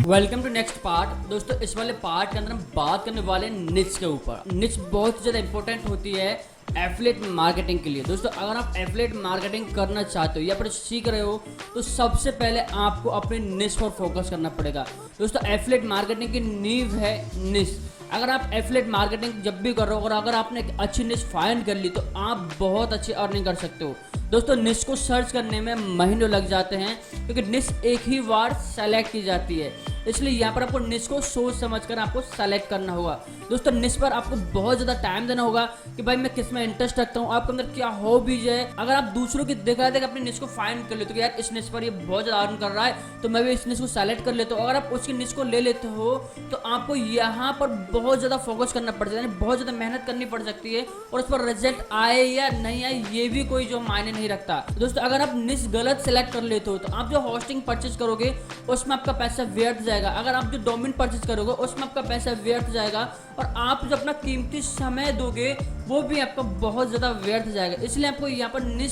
Welcome to next part. दोस्तों इस वाले पार्ट के अंदर हम बात करने वाले हैं निच के ऊपर। निच बहुत ही ज़्यादा इंपॉर्टेंट होती है एफिलिएट मार्केटिंग के लिए। दोस्तों अगर आप एफिलिएट मार्केटिंग करना चाहते हो या फिर सीख रहे हो तो सबसे पहले आपको अपने निच पर फोकस करना पड़ेगा। दोस्तों एफिलिएट मार्केटिंग की नींव है निच। अगर आप एफिलिएट मार्केटिंग जब भी कर रहे हो और अगर आपने एक अच्छी निच फाइंड कर ली तो आप बहुत अच्छी अर्निंग कर सकते हो। दोस्तों निच को सर्च करने में महीनों लग जाते हैं क्योंकि निच एक ही बार सेलेक्ट की जाती है, इसलिए यहाँ पर आपको निच को सोच समझकर आपको सेलेक्ट करना होगा। दोस्तों निच पर आपको बहुत ज़्यादा टाइम देना होगा कि भाई मैं किस में इंटरेस्ट रखता हूँ, आपके अंदर क्या हॉबीज है। अगर आप दूसरों की देखा देख अपनी निच को फाइंड कर लेते हो कि यार इस निच पर ये बहुत ज़्यादा अर्न कर रहा है तो मैं भी इस निच को सेलेक्ट कर लेता हूँ, अगर आप उसकी निच को ले लेते हो तो आपको यहाँ पर बहुत ज़्यादा फोकस करना पड़ जाता है, बहुत ज़्यादा मेहनत करनी पड़ सकती है और उस पर रिजल्ट आए या नहीं आए ये भी कोई जो मायने नहीं रखता। दोस्तों अगर आप निच गलत सेलेक्ट कर लेते हो तो आप जो होस्टिंग परचेज करोगे उसमें आपका पैसा व्यर्थ जाएगा, अगर आप जो डोमेन परचेज करोगे उसमें आपका पैसा व्यर्थ जाएगा और आप जो अपना कीमती समय दोगे वो भी आपका बहुत ज़्यादा व्यर्थ जाएगा। इसलिए आपको यहाँ पर निच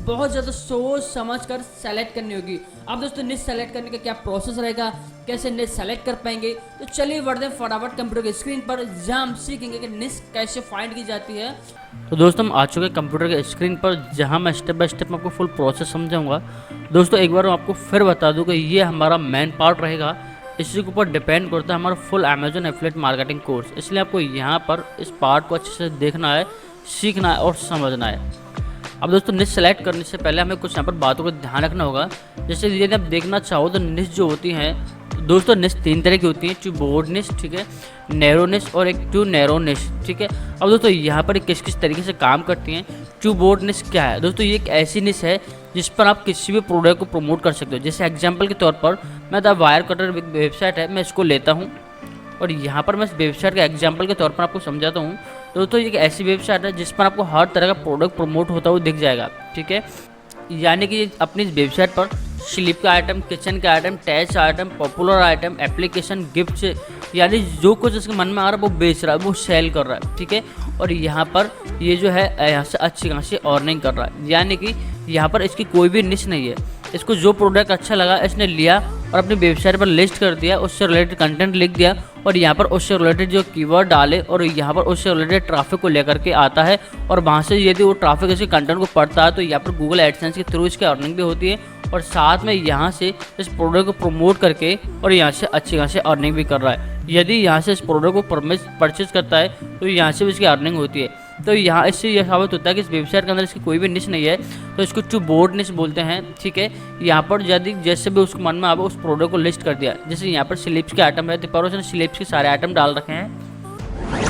बहुत ज़्यादा सोच समझ कर सेलेक्ट करनी होगी। अब दोस्तों निच सेलेक्ट करने का क्या प्रोसेस रहेगा, कैसे निच सेलेक्ट कर पाएंगे, तो चलिए बढ़ते हैं फटाफट कंप्यूटर की स्क्रीन पर जहाँ हम सीखेंगे कि निच कैसे फाइंड की जाती है। तो दोस्तों हम आ चुके हैं कंप्यूटर के स्क्रीन पर जहां मैं स्टेप बाय स्टेप आपको फुल प्रोसेस समझाऊंगा। दोस्तों एक बार मैं आपको फिर बता दूं कि ये हमारा मेन पार्ट रहेगा, इसी के ऊपर डिपेंड करता है हमारा full Amazon affiliate marketing course. इसलिए आपको यहाँ पर इस पार्ट को अच्छे से देखना है, सीखना है और समझना है। अब दोस्तों निच सेलेक्ट करने से पहले हमें कुछ यहाँ पर बातों का ध्यान रखना होगा। जैसे यदि आप देखना चाहो तो निच जो होती हैं दोस्तों, निच 3 तरह की होती हैं, टू बोर्ड निच, ठीक है, नैरो निच और एक टू नैरो निच, ठीक है। अब दोस्तों यहाँ पर किस किस तरीके से काम करती हैं। टू बोर्ड निच क्या है दोस्तों, ये एक ऐसी निच है जिस पर आप किसी भी प्रोडक्ट को प्रमोट कर सकते हो। जैसे एग्जांपल के तौर पर मैं द वायर कटर वेबसाइट है, मैं इसको लेता हूँ और यहाँ पर मैं इस वेबसाइट का एग्जांपल के तौर पर आपको समझाता हूँ। दोस्तों ये एक ऐसी वेबसाइट है जिस पर आपको हर तरह का प्रोडक्ट प्रमोट होता हुआ दिख जाएगा, ठीक है। यानी कि अपनी इस वेबसाइट पर स्लीप का आइटम, किचन का item, tech item, popular item, application, gift, यानी जो कुछ इसके मन में आ रहा है वो बेच रहा है, वो सेल कर रहा है, ठीक है। और यहाँ पर ये जो है यहाँ से अच्छी खासी अर्निंग कर रहा है। यानी कि यहाँ पर इसकी कोई भी निच नहीं है, इसको जो प्रोडक्ट अच्छा लगा इसने लिया और अपनी वेबसाइट पर लिस्ट कर दिया, उससे रिलेटेड कंटेंट लिख दिया और यहाँ पर उससे रिलेटेड जो कीवर्ड डाले और यहाँ पर उससे रिलेटेड ट्रैफिक को लेकर के आता है और वहाँ से यदि वो ट्रैफिक इसके कंटेंट को पढ़ता है तो यहाँ पर गूगल एडसेंस के थ्रू इसकी अर्निंग भी होती है और साथ में यहाँ से इस प्रोडक्ट को प्रमोट करके और यहाँ से अच्छी खासी अर्निंग भी कर रहा है। यदि यहाँ से इस प्रोडक्ट को परचेज करता है तो यहाँ से भी इसकी अर्निंग होती है। तो यहाँ इससे यह साबित होता है कि इस वेबसाइट के अंदर इसकी कोई भी निच नहीं है, तो इसको टू बोर्ड निच बोलते हैं, ठीक है। यहाँ पर यदि जैसे भी उसको मन में आवे उस प्रोडक्ट को लिस्ट कर दिया। जैसे यहाँ पर स्लिप्स के आइटम है तो पर उसने स्लिप्स के सारे आइटम डाल रखे हैं।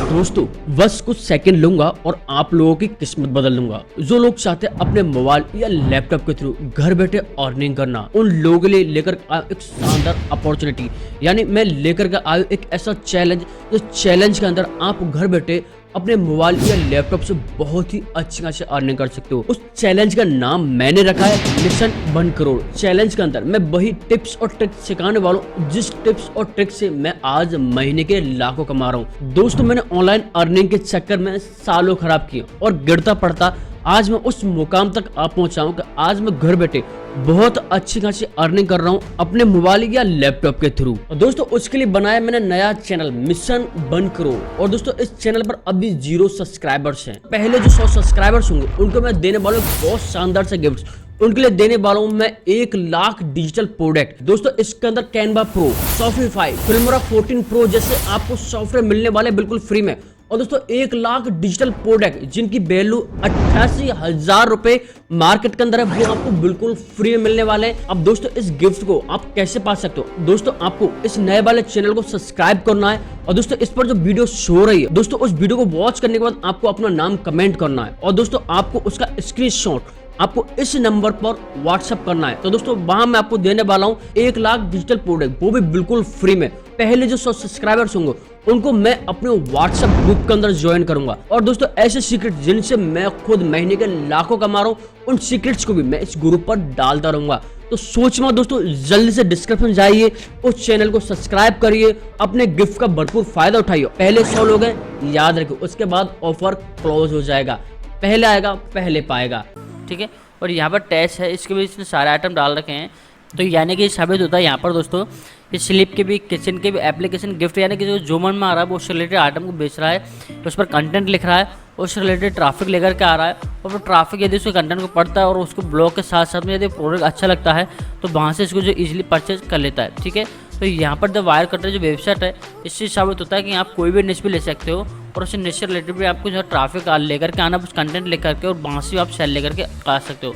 दोस्तों बस कुछ सेकंड लूंगा और आप लोगों की किस्मत बदल दूंगा। जो लोग चाहते हैं अपने मोबाइल या लैपटॉप के थ्रू घर बैठे अर्निंग करना, उन लोगों के लिए लेकर आया एक शानदार अपॉर्चुनिटी। यानी मैं लेकर के आया एक ऐसा चैलेंज, इस चैलेंज के अंदर आप घर बैठे अपने मोबाइल या लैपटॉप से बहुत ही अच्छी खासी अर्निंग कर सकते हो। उस चैलेंज का नाम मैंने रखा है मिशन 1 करोड़। चैलेंज के अंदर मैं वही टिप्स और ट्रिक्स सिखाने वाला हूँ जिस टिप्स और ट्रिक्स से मैं आज महीने के लाखों कमा रहा हूँ। दोस्तों मैंने ऑनलाइन अर्निंग के चक्कर में सालों खराब किए और गिरता पड़ता आज मैं उस मुकाम तक आ पहुंचा हूं कि आज मैं घर बैठे बहुत अच्छी खासी अर्निंग कर रहा हूं अपने मोबाइल या लैपटॉप के थ्रू। और दोस्तों उसके लिए बनाया मैंने नया चैनल मिशन 1 करोड़। और दोस्तों इस चैनल पर अभी 0 सब्सक्राइबर्स हैं। पहले जो 100 सब्सक्राइबर्स होंगे उनको मैं देने वाला हूं बहुत शानदार से गिफ्ट, उनके लिए देने वाला हूं मैं 1 लाख डिजिटल प्रोडक्ट। दोस्तों इसके अंदर Canva pro, Shopify, Filmora 14 pro जैसे आपको सॉफ्टवेयर मिलने वाले बिल्कुल फ्री में। और दोस्तों 1 लाख डिजिटल प्रोडक्ट जिनकी वैल्यू 88,000 रुपए मार्केट के अंदर है वो आपको बिल्कुल फ्री में मिलने वाले हैं। अब दोस्तों इस गिफ्ट को आप कैसे पा सकते हो, दोस्तों आपको इस नए वाले चैनल को सब्सक्राइब करना है और दोस्तों इस पर जो वीडियो शो रही है दोस्तों उस वीडियो को वॉच करने के बाद आपको अपना नाम कमेंट करना है और दोस्तों आपको उसका स्क्रीनशॉट आपको इस नंबर पर व्हाट्सएप करना है। तो दोस्तों वहां मैं आपको देने वाला हूं 1 लाख डिजिटल प्रोडक्ट, वो भी बिल्कुल फ्री में। पहले जो 100 सब्सक्राइबर्स होंगे उनको मैं अपने व्हाट्सएप ग्रुप के अंदर ज्वाइन करूंगा और दोस्तों ऐसे सीक्रेट जिनसे मैं खुद महीने के लाखों कमा रहा हूं उन सीक्रेट्स को भी मैं इस ग्रुप पर डालता रहूंगा। तो सोच मत दोस्तों, जल्दी से डिस्क्रिप्शन जाइए, उस चैनल को सब्सक्राइब करिए, अपने गिफ्ट का भरपूर फायदा उठाइए। पहले 100 लोग हैं याद रखिए, उसके बाद ऑफर क्लोज हो जाएगा, पहले आएगा पहले पाएगा, ठीक है। और यहाँ पर टैच है, इसके भी इसने सारे आइटम डाल रखे हैं। तो यानी कि साबित होता है यहाँ पर दोस्तों कि स्लीप के भी, किचन के भी एप्लीकेशन गिफ्ट, यानी कि जो मन में आ रहा है वो उससे रिलेटेड आइटम को बेच रहा है, उस पर कंटेंट लिख रहा है, उससे रिलेटेड ट्रैफिक लेकर के आ रहा है, और वो ट्रैफिक यदि उसके कंटेंट को पढ़ता है और उसको ब्लॉग के साथ साथ में यदि प्रोडक्ट अच्छा लगता है तो वहाँ से इसको जो ईजिली परचेज कर लेता है। ठीक है, तो यहाँ पर द वायर कटर जो वेबसाइट है इससे साबित होता है कि आप कोई भी निश भी ले सकते हो और उससे निश से रिलेटेड भी आपको जो ट्रैफिक लेकर के आना, उस कंटेंट लेकर के और वहाँ से आप सेल लेकर के आ सकते हो।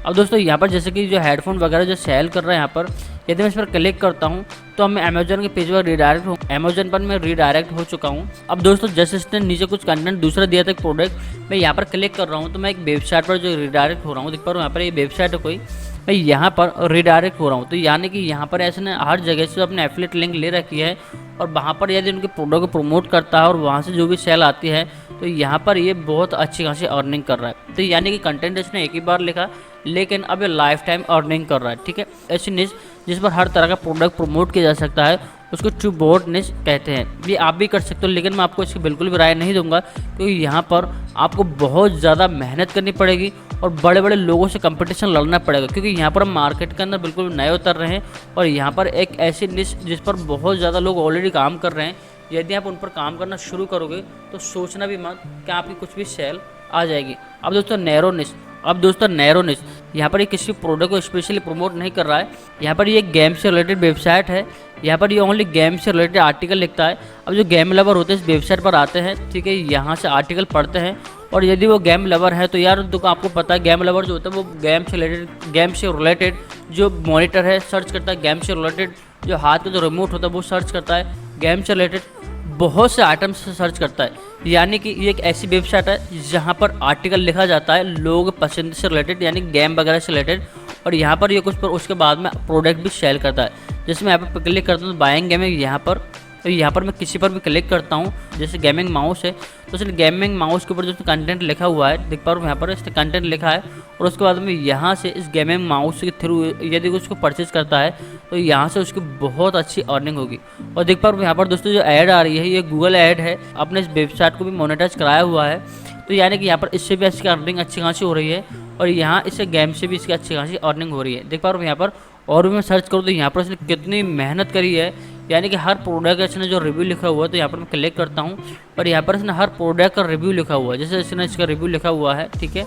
अब दोस्तों यहाँ पर जैसे कि जो हेडफोन वगैरह जो सेल कर रहा है, यहाँ पर यदि मैं इस पर क्लिक करता हूँ तो मैं अमेजोन के पेज पर रीडायरेक्ट हूँ, अमेजोन पर मैं रीडायरेक्ट हो चुका हूँ। अब दोस्तों जैसे इसने नीचे कुछ कंटेंट दूसरा दिया था, एक प्रोडक्ट, मैं यहाँ पर क्लिक कर रहा हूँ तो मैं एक वेबसाइट पर जो रीडायरेक्ट हो रहा हूँ, देख पा रहा हूँ यहाँ पर ये वेबसाइट है कोई, मैं यहाँ पर रीडायरेक्ट हो रहा हूँ। तो यानी कि यहाँ पर ऐसे ना हर जगह से अपने एफिलिएट लिंक ले रखी है और वहाँ पर यदि उनके प्रोडक्ट को प्रमोट करता है और वहाँ से जो भी सेल आती है तो यहाँ पर ये बहुत अच्छी खासी अर्निंग कर रहा है। तो यानी कि कंटेंट इसने एक ही बार लिखा लेकिन अब ये लाइफ टाइम अर्निंग कर रहा है। ठीक है, ऐसी निश जिस पर हर तरह का प्रोडक्ट प्रमोट किया जा सकता है उसको ट्रू बोर्ड निश कहते हैं। ये आप भी कर सकते हो, लेकिन मैं आपको इसकी बिल्कुल भी राय नहीं दूंगा क्योंकि यहाँ पर आपको बहुत ज़्यादा मेहनत करनी पड़ेगी और बड़े बड़े लोगों से कंपटीशन लड़ना पड़ेगा, क्योंकि यहाँ पर हम मार्केट के अंदर बिल्कुल नए उतर रहे हैं और यहाँ पर एक ऐसी निश जिस पर बहुत ज़्यादा लोग ऑलरेडी काम कर रहे हैं, यदि आप उन पर काम करना शुरू करोगे तो सोचना भी मत कि आपकी कुछ भी सेल आ जाएगी। अब दोस्तों नैरो निश, यहाँ पर ये किसी प्रोडक्ट को स्पेशली प्रमोट नहीं कर रहा है, यहाँ पर ये गेम से रिलेटेड वेबसाइट है, यहाँ पर ये ओनली गेम से रिलेटेड आर्टिकल लिखता है। अब जो गेम लवर होते हैं इस वेबसाइट पर आते हैं, ठीक है, यहाँ से आर्टिकल पढ़ते हैं और यदि वो गेम लवर है तो यार तो आपको पता है गेम लवर जो होता है वो गेम से रिलेटेड जो मॉनिटर है सर्च करता है, गेम से रिलेटेड जो हाथ का जो रिमोट होता है वो सर्च करता है, गेम से रिलेटेड बहुत से आइटम्स से सर्च करता है। यानी कि ये एक ऐसी वेबसाइट है जहाँ पर आर्टिकल लिखा जाता है लोग पसंद से रिलेटेड, यानी गेम वगैरह से रिलेटेड, और यहाँ पर ये कुछ पर उसके बाद में प्रोडक्ट भी सेल करता है। जैसे मैं यहाँ पर क्लिक करता हूँ बाइंग गेमिंग, यहाँ पर तो यहाँ पर मैं किसी पर भी क्लिक करता हूँ, जैसे गेमिंग माउस है तो उसने गेमिंग माउस के ऊपर जो कंटेंट लिखा हुआ है देख पा रहा हूँ, यहाँ पर इसने कंटेंट लिखा है और उसके बाद में यहाँ से इस गेमिंग माउस के थ्रू यदि उसको परचेज करता है तो यहाँ से उसकी बहुत अच्छी अर्निंग होगी। और देख पा रहा हूँ यहाँ पर दोस्तों जो ऐड आ रही है ये गूगल ऐड है, अपने इस वेबसाइट को भी मोनेटाइज कराया हुआ है, तो यानी कि यहाँ पर इससे भी इसकी अर्निंग अच्छी खासी हो रही है और यहाँ इससे गेम से भी इसकी अच्छी खासी अर्निंग हो रही है। देख पा रहा हूँ यहाँ पर, और भी मैं सर्च करूँ तो यहाँ पर इसने कितनी मेहनत करी है, यानी कि हर प्रोडक्ट इसने जो रिव्यू लिखा हुआ है तो यहाँ पर मैं क्लिक करता हूँ और यहाँ पर इसने हर प्रोडक्ट का रिव्यू लिखा हुआ है, जैसे इसने इसका रिव्यू लिखा हुआ है, ठीक है,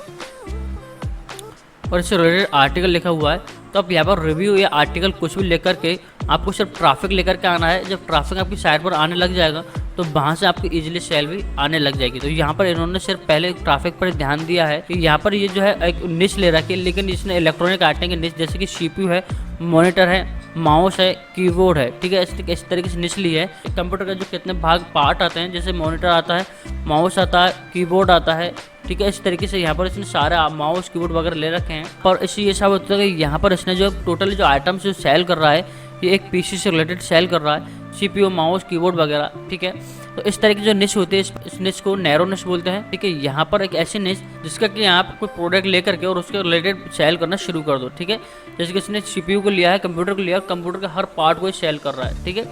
और इससे रिलेटेड आर्टिकल लिखा हुआ है। तो आप यहाँ पर रिव्यू या आर्टिकल कुछ भी लेकर के आपको सिर्फ ट्रैफिक लेकर के आना है। जब ट्रैफिक आपकी साइट पर आने लग जाएगा तो वहाँ से आपकी इजीली सेल भी आने लग जाएगी। तो यहाँ पर इन्होंने सिर्फ पहले ट्रैफिक पर ध्यान दिया है कि यहाँ पर ये जो है एक निश ले रखी है, लेकिन इसने इलेक्ट्रॉनिक आइटम के निश जैसे कि CPU है, मॉनिटर है, माउस है, कीबोर्ड है, ठीक है, इस तरीके से निश ली है। कंप्यूटर का जो कितने भाग पार्ट आते हैं, जैसे मॉनिटर आता है, माउस आता है, कीबोर्ड आता है, ठीक है, इस तरीके से यहाँ पर इसने सारे माउस कीबोर्ड वगैरह ले रखे हैं। पर इससे ये सब होता है कि यहाँ पर इसने जो टोटल जो आइटम्स जो सेल कर रहा है ये एक PC से रिलेटेड सेल कर रहा है, CPU, माउस, कीबोर्ड वगैरह, ठीक है। तो इस तरह की जो निश होती है इस निश को नैरो निश बोलते हैं, ठीक है। यहाँ पर एक ऐसी निश जिसका कि आप कोई प्रोडक्ट लेकर के और उसके रिलेटेड सेल करना शुरू कर दो, ठीक है। जैसे कि इसने CPU को लिया है, कंप्यूटर को लिया, कंप्यूटर का हर पार्ट को सेल कर रहा है, ठीक है,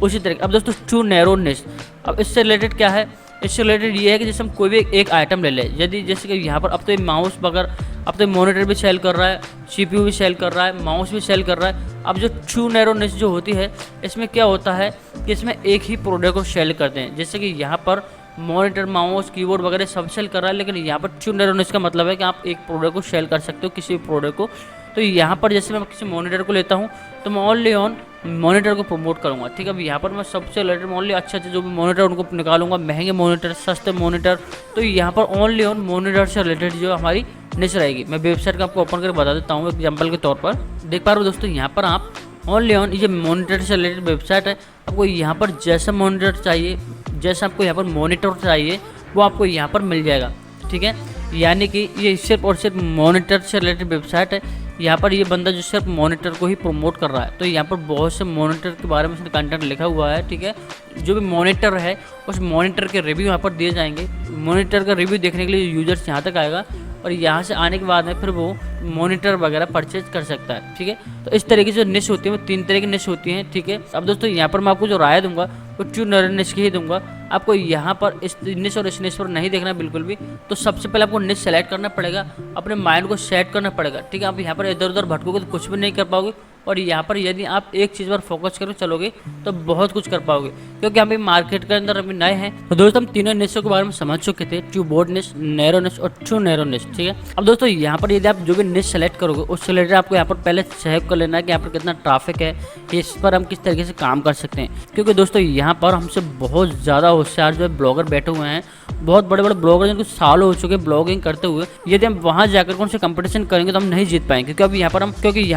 उसी तरीके। अब दोस्तों टू नैरो निश, अब इससे रिलेटेड क्या है, इससे रिलेटेड ये है कि जैसे हम कोई भी एक आइटम ले लें, यदि जैसे कि यहाँ पर अब तो माउस वगैरह, अब तो मॉनिटर भी सेल कर रहा है, CPU भी सेल कर रहा है, माउस भी सेल कर रहा है। अब जो ट्रू नैरो निश जो होती है इसमें क्या होता है कि इसमें एक ही प्रोडक्ट को सेल करते हैं, जैसे कि यहाँ पर मॉनिटर, माउस, कीबोर्ड वगैरह सब सेल कर रहा है, लेकिन यहाँ पर ट्रू नैरो निश का मतलब है कि आप एक प्रोडक्ट को सेल कर सकते हो, किसी भी प्रोडक्ट को। तो यहाँ पर जैसे मैं किसी मॉनिटर को लेता हूँ तो मैं ओनली ऑन मॉनिटर को प्रमोट करूँगा, ठीक है। अब यहाँ पर मैं सबसे रिलेटेड ओनली अच्छे जो भी मॉनिटर उनको निकालूंगा, महंगे मॉनिटर, सस्ते मॉनिटर, तो यहाँ पर ओनली ऑन मॉनिटर से रिलेटेड जो हमारी निश रहेगी। मैं वेबसाइट का आपको ओपन करके बता देता हूँ एग्जाम्पल के तौर पर। देख पा रहे हो दोस्तों, यहाँ पर आप ओनली ऑन ये मॉनिटर से रिलेटेड वेबसाइट है, आपको यहाँ पर जैसा मॉनिटर चाहिए, जैसा आपको यहाँ पर मॉनिटर चाहिए वो आपको यहाँ पर मिल जाएगा, ठीक है। यानी कि ये सिर्फ और सिर्फ मॉनिटर से रिलेटेड वेबसाइट है। यहाँ पर ये बंदा जो सिर्फ मॉनिटर को ही प्रमोट कर रहा है, तो यहाँ पर बहुत से मॉनिटर के बारे में इसने कंटेंट लिखा हुआ है, ठीक है। जो भी मॉनिटर है उस मॉनिटर के रिव्यू यहाँ पर दिए जाएंगे। मॉनिटर का रिव्यू देखने के लिए यूजर्स यहाँ तक आएगा और यहाँ से आने के बाद में फिर वो मॉनिटर वगैरह परचेज कर सकता है, ठीक है। तो इस तरीके से निश होती है, वो 3 तरह की निश होती हैं, ठीक है। अब दोस्तों यहाँ पर मैं आपको जो राय दूंगा वो ट्रू नैरो निश की ही दूंगा। आपको यहाँ पर इस निश और इस निश पर नहीं देखना बिल्कुल भी। तो सबसे पहले आपको निश सेलेक्ट करना पड़ेगा, अपने माइंड को सेट करना पड़ेगा, ठीक है। आप यहाँ पर इधर उधर भटकोगे तो कुछ भी नहीं कर पाओगे और यहाँ पर यदि आप एक चीज़ पर फोकस करके चलोगे तो बहुत कुछ कर पाओगे, क्योंकि हम भी मार्केट के अंदर अभी नए हैं। तो दोस्तों हम तीनों निशों के बारे में समझ चुके थे, ट्रू ब्रॉड निश, नैरो निश और ट्रू नैरो निश, ठीक है। अब दोस्तों यहाँ पर यदि आप जो भी निश सेलेक्ट करोगे उससे रिलेटेड आपको यहाँ पर पहले चेक कर लेना है कि यहाँ पर कितना ट्रैफिक है, इस पर हम किस तरीके से काम कर सकते हैं। क्योंकि दोस्तों यहाँ पर हमसे बहुत ज़्यादा होशियार जो है ब्लॉगर बैठे हुए हैं, बहुत बड़े बड़े ब्लॉगर जिनको साल हो चुके ब्लॉगिंग करते हुए। यदि हम वहाँ जाकर उनसे कंपटीशन करेंगे तो हम नहीं जीत पाएंगे, क्योंकि अब यहाँ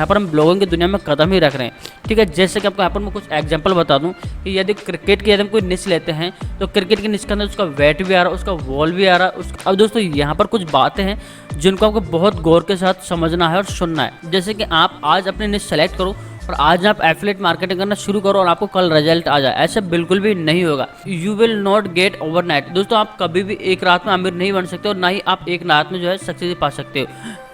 पर हम ब्लॉगिंग की दुनिया में कदम ही रख रहे हैं, ठीक है। जैसे कि आपको यहाँ पर मैं कुछ एग्जांपल बता दूं कि यदि क्रिकेट की यदि हम कोई निश लेते हैं तो क्रिकेट की निश के अंदर उसका वेट भी आ रहा है, उसका वॉल भी आ रहा है। अब दोस्तों यहाँ पर कुछ बातें हैं जिनको आपको बहुत गौर के साथ समझना है और सुनना है। जैसे कि आप आज अपनी निश सेलेक्ट करो और आज आप एफिलिएट मार्केटिंग करना शुरू करो और आपको कल रिजल्ट आ जाए, ऐसा बिल्कुल भी नहीं होगा। You will not gate overnight. दोस्तों आप कभी भी एक रात में अमीर नहीं बन सकते और ना ही आप एक रात में जो है सक्सेस पा सकते हो।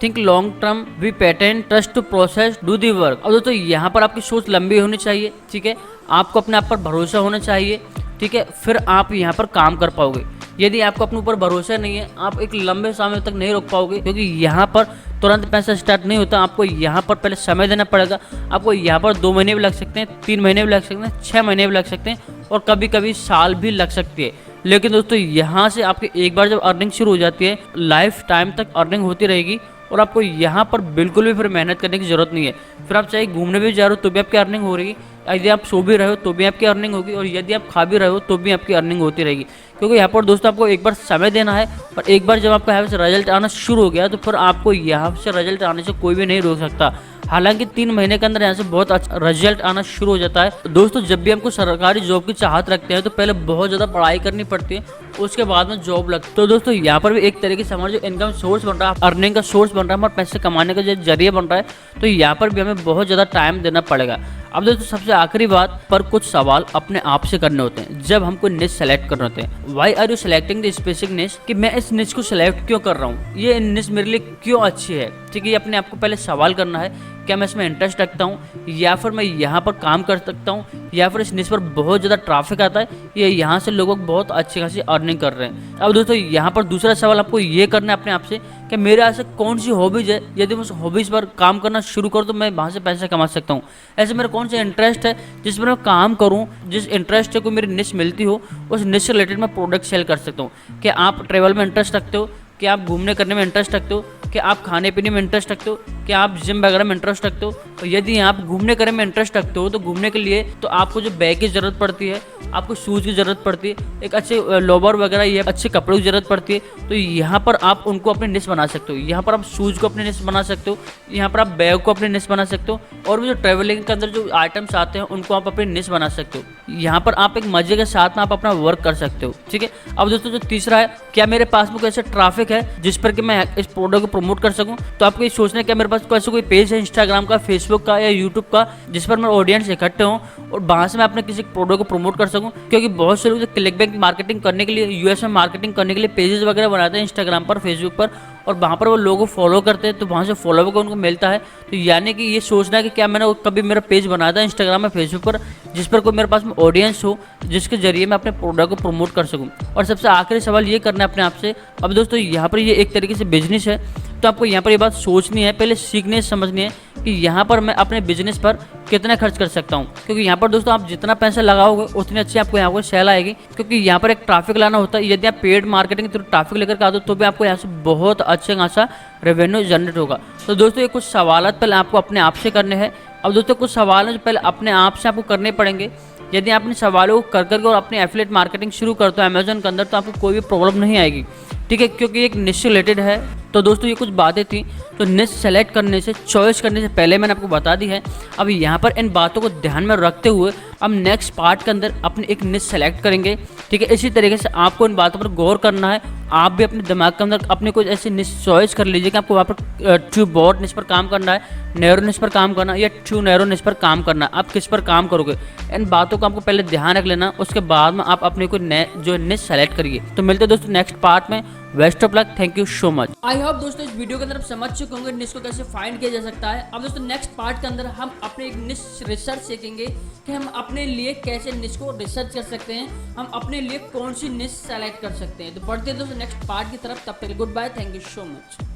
Think long term, be patient, trust to process, do the work. अब दोस्तों यहाँ पर आपकी सोच लंबी होनी चाहिए, ठीक है। आपको अपने आप पर भरोसा होना चाहिए, ठीक है, फिर आप यहाँ पर काम कर पाओगे। यदि आपको अपने ऊपर भरोसा नहीं है, आप एक लंबे समय तक नहीं रोक पाओगे, क्योंकि यहाँ पर तुरंत पैसा स्टार्ट नहीं होता। आपको यहाँ पर पहले समय देना पड़ेगा। आपको यहाँ पर 2 महीने भी लग सकते हैं, 3 महीने भी लग सकते हैं, 6 महीने भी लग सकते हैं और कभी कभी साल भी लग सकती है। लेकिन दोस्तों यहाँ से आपकी एक बार जब अर्निंग शुरू हो जाती है, लाइफ टाइम तक अर्निंग होती रहेगी और आपको यहाँ पर बिल्कुल भी फिर मेहनत करने की जरूरत नहीं है। फिर आप चाहे घूमने भी जा रहे हो तो भी आपकी अर्निंग हो रही है, यदि आप सो भी रहे हो तो भी आपकी अर्निंग होगी और यदि आप खा भी रहे हो तो भी आपकी अर्निंग होती रहेगी। क्योंकि यहाँ पर दोस्तों आपको एक बार समय देना है और एक बार जब आपको यहाँ से रिजल्ट आना शुरू हो गया तो फिर आपको यहाँ से रिजल्ट आने से कोई भी नहीं रोक सकता। हालांकि 3 महीने के अंदर यहाँ से बहुत अच्छा रिजल्ट आना शुरू हो जाता है। दोस्तों जब भी हमको सरकारी जॉब की चाहत रखते हैं तो पहले बहुत ज़्यादा पढ़ाई करनी पड़ती है, उसके बाद में जॉब लगती है। तो दोस्तों यहाँ पर भी एक तरीके से हमारा जो इनकम सोर्स बन रहा है, अर्निंग का सोर्स बन रहा है, हमारे पैसे कमाने का जो जरिए बन रहा है, तो यहाँ पर भी हमें बहुत ज़्यादा टाइम देना पड़ेगा। अब दोस्तों सबसे आखिरी बात पर कुछ सवाल अपने आप से करने होते हैं जब हम कोई निश सेलेक्ट करने होते हैं। Why are you selecting the specific niche, कि मैं इस निश को सेलेक्ट क्यों कर रहा हूँ, ये निश मेरे लिए क्यों अच्छी है, ठीक है। ये अपने आप को पहले सवाल करना है, क्या मैं इसमें इंटरेस्ट रखता हूँ या फिर मैं यहाँ पर काम कर सकता हूँ या फिर इस निश पर बहुत ज़्यादा ट्रैफिक आता है, ये यहाँ से लोग बहुत अच्छी खासी अर्निंग कर रहे हैं। अब दोस्तों यहाँ पर दूसरा सवाल आपको ये करना है अपने आप से कि मेरे ऐसे कौन सी हॉबीज है, यदि मैं उस हॉबीज़ पर काम करना शुरू करूँ तो मैं वहाँ से पैसे कमा सकता हूँ। ऐसे मेरा कौन सा इंटरेस्ट है जिस पर मैं काम करूँ, जिस इंटरेस्ट से कोई मेरी निश मिलती हो, उस निश से रिलेटेड मैं प्रोडक्ट सेल कर सकता हूँ। क्या आप ट्रैवल में इंटरेस्ट रखते हो, क्या आप घूमने करने में इंटरेस्ट रखते हो, क्या आप खाने पीने में इंटरेस्ट रखते हो, क्या आप जिम वगैरह में इंटरेस्ट रखते हो। और यदि आप घूमने करने में इंटरेस्ट रखते हो तो घूमने के लिए तो आपको जो बैग की ज़रूरत पड़ती है, आपको शूज़ की ज़रूरत पड़ती है, एक अच्छे लोवर वगैरह ये अच्छे कपड़ों की ज़रूरत पड़ती है। तो यहाँ पर आप उनको अपने निश बना सकते हो। यहाँ पर आप शूज़ को अपने निश बना सकते हो, यहाँ पर आप बैग को अपने निश बना सकते हो और भी जो ट्रैवलिंग के अंदर जो आइटम्स आते हैं उनको आप अपने निश बना सकते हो। यहाँ पर आप एक मजे के साथ में आप अपना वर्क कर सकते हो, ठीक है। अब दोस्तों जो तीसरा है, क्या मेरे पास में ऐसे ट्रैफिक है जिस पर कि मैं इस प्रोडक्ट को प्रमोट कर सकूं। तो आपको ये सोचना है कि मेरे पास ऐसा कोई पेज है इंस्टाग्राम का, फेसबुक का या यूट्यूब का जिस पर मेरे ऑडियंस इकट्ठे हों और वहाँ से मैं अपने किसी प्रोडक्ट को प्रमोट कर सकूं। क्योंकि बहुत से लोग जो क्लिकबैक मार्केटिंग करने के लिए, यूएस में मार्केटिंग करने के लिए पेजेस वगैरह बनाते हैं इंस्टाग्राम पर, फेसबुक पर, और वहाँ पर वो लोगों को फॉलो करते हैं तो वहाँ से फॉलोवर को उनको मिलता है। तो यानी कि ये सोचना है कि क्या मैंने कभी मेरा पेज बनाया था इंस्टाग्राम में, फेसबुक पर, जिस पर कोई मेरे पास में ऑडियंस हो जिसके जरिए मैं अपने प्रोडक्ट को प्रमोट कर सकूं। और सबसे आखिरी सवाल ये करना है अपने आप से। अब दोस्तों यहाँ पर ये एक तरीके से बिजनेस है, तो आपको यहाँ पर ये बात सोचनी है, पहले सीखनी है, समझनी है कि यहाँ पर मैं अपने बिजनेस पर कितना खर्च कर सकता हूँ। क्योंकि यहाँ पर दोस्तों आप जितना पैसा लगाओगे उतनी अच्छी आपको यहाँ पर सेल आएगी। क्योंकि यहाँ पर एक ट्रैफिक लाना होता है, यदि आप पेड मार्केटिंग थ्रू ट्रैफिक लेकर आ दो तो भी आपको यहाँ से बहुत अच्छा खासा रेवेन्यू जनरेट होगा। तो दोस्तों ये कुछ सवाल पहले आपको अपने आप से करने हैं। अब दोस्तों कुछ सवाल जो पहले अपने आप से आपको करने पड़ेंगे। यदि आप इन सवालों को कर करके और अपनी एफिलिएट मार्केटिंग शुरू करते हो अमेजन के अंदर तो आपको कोई भी प्रॉब्लम नहीं आएगी, ठीक है। क्योंकि एक निश से रिलेटेड है। तो दोस्तों ये कुछ बातें थी तो निश सेलेक्ट करने से, चॉइस करने से पहले मैंने आपको बता दी है। अब यहाँ पर इन बातों को ध्यान में रखते हुए हम नेक्स्ट पार्ट के अंदर अपनी एक निश सेलेक्ट करेंगे, ठीक है। इसी तरीके से आपको इन बातों पर गौर करना है। आप भी अपने दिमाग के अंदर अपनी कुछ ऐसी निश चॉइस कर लीजिए कि आपको वहाँ पर ट्रू ब्रॉड निश पर काम करना है, नैरो निश पर काम करना है या ट्रू नैरो निश पर काम करना है। आप किस पर काम करोगे, इन बातों को आपको पहले ध्यान रख लेना, उसके बाद में आप अपने को जो निश सेलेक्ट करिए। तो मिलते हैं दोस्तों नेक्स्ट पार्ट में। Best of luck, thank you so much. I hope दोस्तों इस वीडियो के अंदर आप समझ चुके होंगे निश को कैसे फाइंड किया जा सकता है। अब दोस्तों नेक्स्ट पार्ट के अंदर हम अपने एक निश रिसर्च सीखेंगे कि हम अपने लिए कैसे निश को रिसर्च कर सकते हैं, हम अपने लिए कौन सी निश सेलेक्ट कर सकते हैं। तो बढ़ते हैं दोस्तों नेक्स्ट पार्ट की तरफ, तब तक goodbye, thank you so much.